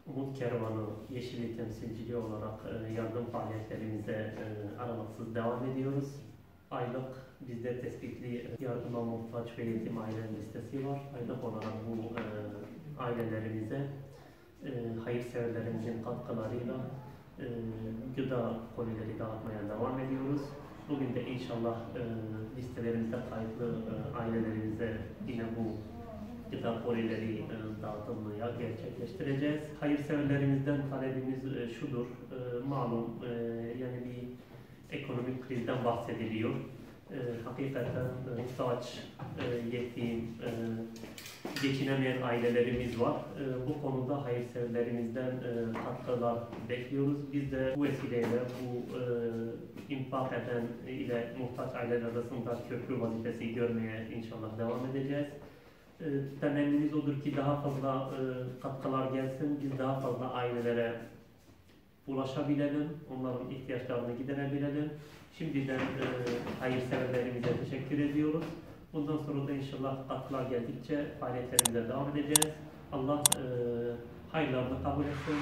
Umut Kervanı Yeşili temsilciliği olarak yardım faaliyetlerimize aralıksız devam ediyoruz. Aylık bizde tespitli yardıma muhtaç ve yetim ailenin listesi var. Aylık olarak bu ailelerimize hayırseverlerimizin katkılarıyla gıda kolileri dağıtmaya devam ediyoruz. Bugün de inşallah listelerimizde kayıtlı ailelerimize yine bu gıda kolileri dağıtımını gerçekleştireceğiz. Hayırseverlerimizden talebimiz şudur, malum yani bir ekonomik krizden bahsediliyor. Hakikaten muhtaç, yetim, geçinemeyen ailelerimiz var. Bu konuda hayırseverlerimizden katkılar bekliyoruz. Biz de bu vesileyle bu infak eden ile muhtaç aileler arasında köprü vazifesi görmeye inşallah devam edeceğiz. Temennimiz odur ki daha fazla katkılar gelsin, biz daha fazla ailelere ulaşabilelim, onların ihtiyaçlarını giderebilelim. Şimdiden hayırseverlerimize teşekkür ediyoruz. Bundan sonra da inşallah katkılar geldikçe faaliyetlerimize devam edeceğiz. Allah hayırlarını kabul etsin.